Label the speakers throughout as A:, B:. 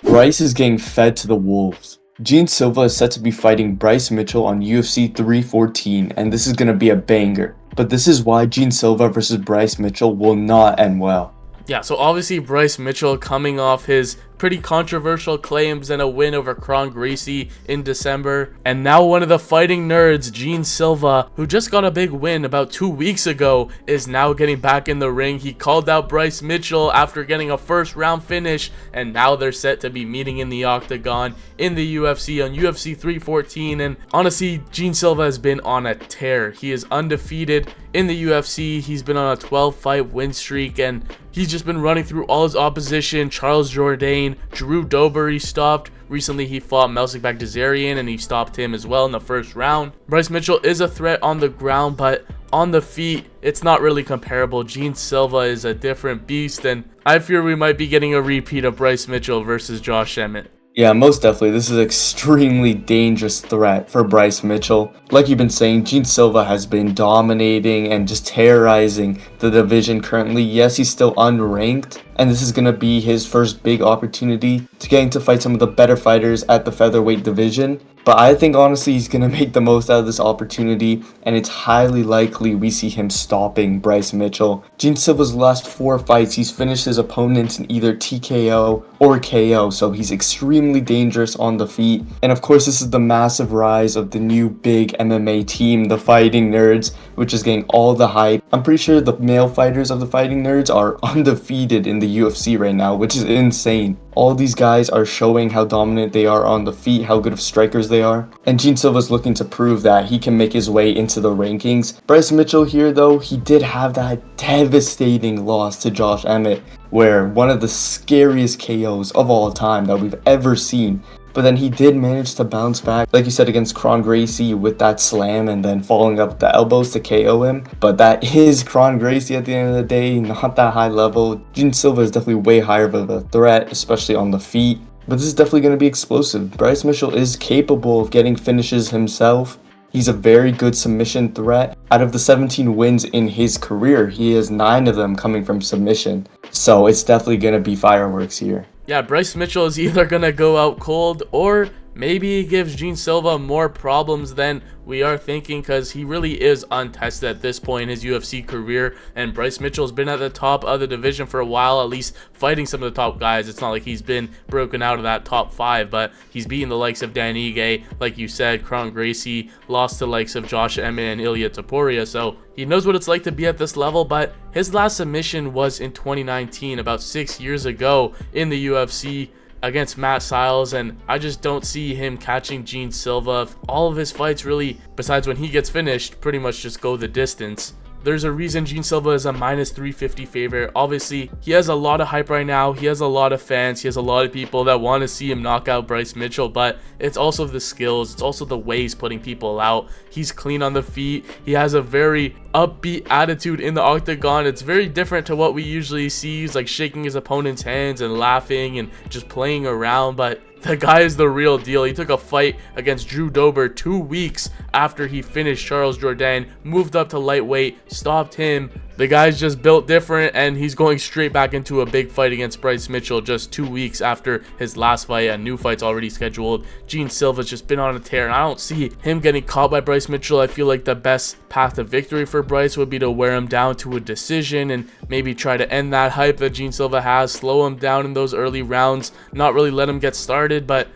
A: Bryce is getting fed to the wolves. Gene Silva is set to be fighting Bryce Mitchell on UFC 314, and this is going to be a banger. But this is why Gene Silva versus Bryce Mitchell will not end well.
B: Yeah, so obviously Bryce Mitchell coming off his pretty controversial claims and a win over Kron Gracie in December. And now one of the fighting nerds, Gene Silva, who just got a big win about 2 weeks ago, is now getting back in the ring. He called out Bryce Mitchell after getting a first round finish, and now they're set to be meeting in the octagon in the UFC on UFC 314. And honestly, Gene Silva has been on a tear. He is undefeated in the UFC. He's been on a 12 fight win streak, and he's just been running through all his opposition. Charles Jourdain, Drew Dober he stopped. Recently he fought Melsik Baghdasaryan and he stopped him as well in the first round. Bryce Mitchell is a threat on the ground, but on the feet it's not really comparable. Gene Silva is a different beast, and I fear we might be getting a repeat of Bryce Mitchell versus Josh Emmett.
A: Yeah, most definitely. This is an extremely dangerous threat for Bryce Mitchell. Like you've been saying, Gene Silva has been dominating and just terrorizing the division currently. Yes, he's still unranked, and this is going to be his first big opportunity to getting to fight some of the better fighters at the featherweight division. But I think honestly he's going to make the most out of this opportunity, and it's highly likely we see him stopping Bryce Mitchell. Gene Silva's last 4 fights, he's finished his opponents in either TKO or KO, so he's extremely dangerous on the feet. And of course, this is the massive rise of the new big MMA team, the Fighting Nerds, which is getting all the hype. I'm pretty sure the male fighters of the Fighting Nerds are undefeated in the UFC right now, which is insane. All these guys are showing how dominant they are on the feet, how good of strikers they are. And Gene Silva's looking to prove that he can make his way into the rankings. Bryce Mitchell here, though, he did have that devastating loss to Josh Emmett, where one of the scariest KOs of all time that we've ever seen. But then he did manage to bounce back, like you said, against Kron Gracie with that slam and then following up the elbows to KO him. But that is Kron Gracie at the end of the day, not that high level. Gene Silva is definitely way higher of a threat, especially on the feet. But this is definitely going to be explosive. Bryce Mitchell is capable of getting finishes himself. He's a very good submission threat. Out of the 17 wins in his career, he has 9 of them coming from submission. So it's definitely going to be fireworks here.
B: Yeah, Bryce Mitchell is either going to go out cold, or maybe he gives Gene Silva more problems than we are thinking, because he really is untested at this point in his UFC career. And Bryce Mitchell's been at the top of the division for a while, at least fighting some of the top guys. It's not like he's been broken out of that top 5, but he's beaten the likes of Dan Ige, like you said, Kron Gracie, lost to the likes of Josh Emmett and Ilia Topuria. So he knows what it's like to be at this level. But his last submission was in 2019, about 6 years ago in the UFC, against Matt Siles, and I just don't see him catching Gene Silva. All of his fights really, besides when he gets finished, pretty much just go the distance. There's a reason Gene Silva is a minus 350 favorite. Obviously, he has a lot of hype right now. He has a lot of fans. He has a lot of people that want to see him knock out Bryce Mitchell, but it's also the skills. It's also the way he's putting people out. He's clean on the feet. He has a very upbeat attitude in the octagon. It's very different to what we usually see. He's like shaking his opponent's hands and laughing and just playing around, but the guy is the real deal. He took a fight against Drew Dober 2 weeks after he finished Charles Jourdain, moved up to lightweight, stopped him. The guy's just built different, and he's going straight back into a big fight against Bryce Mitchell just 2 weeks after his last fight. A new fight's already scheduled. Gene Silva's just been on a tear, and I don't see him getting caught by Bryce Mitchell. I feel like the best path to victory for Bryce would be to wear him down to a decision and maybe try to end that hype that Gene Silva has, slow him down in those early rounds, not really let him get started. But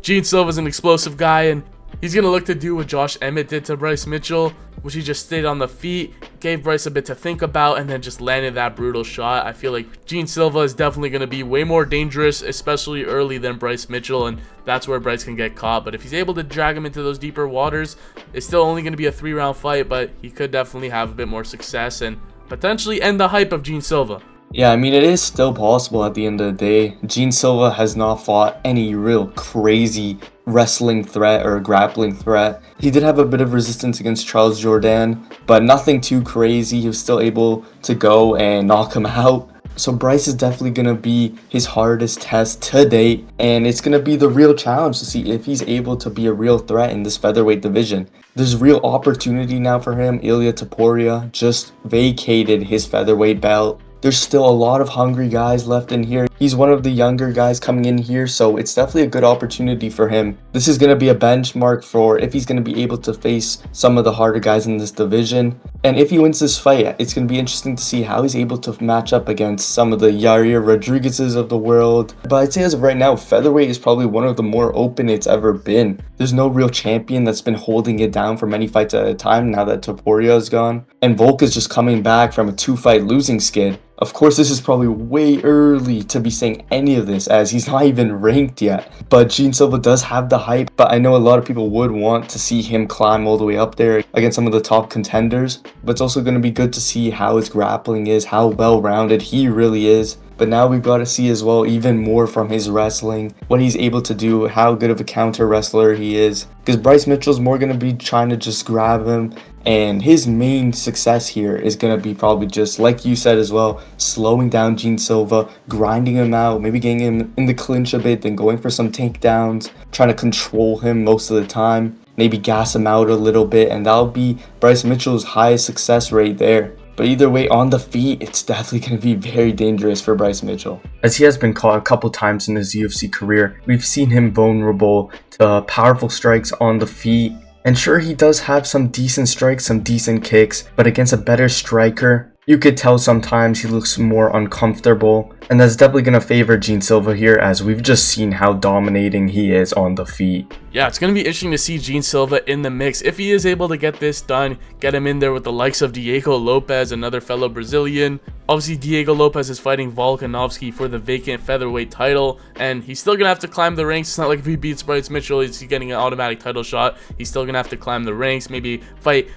B: Gene Silva's an explosive guy, and he's going to look to do what Josh Emmett did to Bryce Mitchell, which he just stayed on the feet, gave Bryce a bit to think about, and then just landed that brutal shot. I feel like Gene Silva is definitely going to be way more dangerous, especially early, than Bryce Mitchell, and that's where Bryce can get caught. But if he's able to drag him into those deeper waters, it's still only going to be a 3-round fight, but he could definitely have a bit more success and potentially end the hype of Gene Silva.
A: Yeah, I mean, it is still possible at the end of the day. Gene Silva has not fought any real crazy wrestling threat or grappling threat. He did have a bit of resistance against Charles Jourdain, but nothing too crazy. He was still able to go and knock him out. So Bryce is definitely going to be his hardest test to date, and it's going to be the real challenge to see if he's able to be a real threat in this featherweight division. There's real opportunity now for him. Ilia Topuria just vacated his featherweight belt. There's still a lot of hungry guys left in here. He's one of the younger guys coming in here, so it's definitely a good opportunity for him. This is going to be a benchmark for if he's going to be able to face some of the harder guys in this division. And if he wins this fight, it's going to be interesting to see how he's able to match up against some of the Yair Rodriguez's of the world. But I'd say as of right now, featherweight is probably one of the more open it's ever been. There's no real champion that's been holding it down for many fights at a time now that Topuria is gone. And Volk is just coming back from a 2-fight losing skid. Of course, this is probably way early to be saying any of this as he's not even ranked yet. But Gene Silva does have the hype, but I know a lot of people would want to see him climb all the way up there against some of the top contenders. But it's also going to be good to see how his grappling is, how well-rounded he really is. But now we've got to see as well even more from his wrestling, what he's able to do, how good of a counter wrestler he is. Because Bryce Mitchell's more going to be trying to just grab him, and his main success here is going to be probably just, like you said as well, slowing down Gene Silva, grinding him out, maybe getting him in the clinch a bit, then going for some takedowns, trying to control him most of the time, maybe gas him out a little bit, and that'll be Bryce Mitchell's highest success rate there. But either way, on the feet, it's definitely going to be very dangerous for Bryce Mitchell. As he has been caught a couple times in his UFC career, we've seen him vulnerable to powerful strikes on the feet. And sure, he does have some decent strikes, some decent kicks, but against a better striker, you could tell sometimes he looks more uncomfortable. And that's definitely going to favor Gene Silva here, as we've just seen how dominating he is on the feet.
B: Yeah, it's going to be interesting to see Gene Silva in the mix. If he is able to get this done, get him in there with the likes of Diego Lopez, another fellow Brazilian. Obviously, Diego Lopez is fighting Volkanovski for the vacant featherweight title, and he's still going to have to climb the ranks. It's not like if he beats Bryce Mitchell, he's getting an automatic title shot. He's still going to have to climb the ranks, maybe fight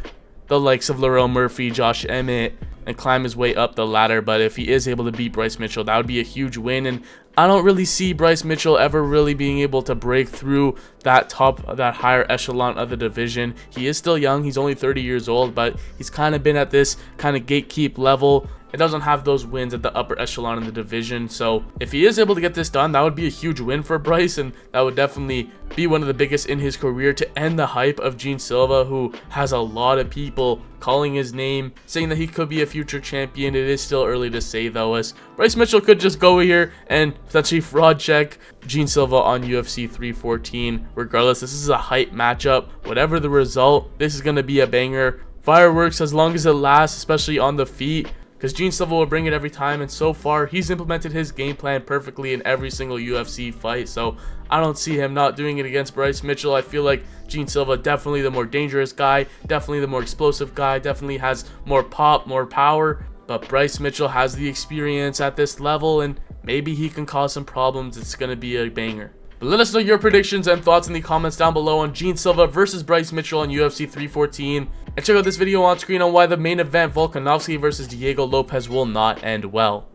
B: the likes of Lerone Murphy, Josh Emmett, and climb his way up the ladder. But if he is able to beat Bryce Mitchell, that would be a huge win. And I don't really see Bryce Mitchell ever really being able to break through that higher echelon of the division. He is still young. He's only 30 years old, but he's kind of been at this kind of gatekeep level. It doesn't have those wins at the upper echelon in the division. So if he is able to get this done, that would be a huge win for Bryce, and that would definitely be one of the biggest in his career to end the hype of Gene Silva, who has a lot of people calling his name, saying that he could be a future champion. It is still early to say though, as Bryce Mitchell could just go here and potentially fraud check Gene Silva on UFC 314. Regardless, this is a hype matchup. Whatever the result, this is going to be a banger. Fireworks as long as it lasts, especially on the feet, because Gene Silva will bring it every time, and so far he's implemented his game plan perfectly in every single UFC fight. So I don't see him not doing it against Bryce Mitchell. I feel like Gene Silva definitely the more dangerous guy, definitely the more explosive guy, definitely has more pop, more power. But Bryce Mitchell has the experience at this level, and maybe he can cause some problems. It's going to be a banger. But let us know your predictions and thoughts in the comments down below on Gene Silva versus Bryce Mitchell on UFC 314. And check out this video on screen on why the main event, Volkanovski versus Diego Lopez, will not end well.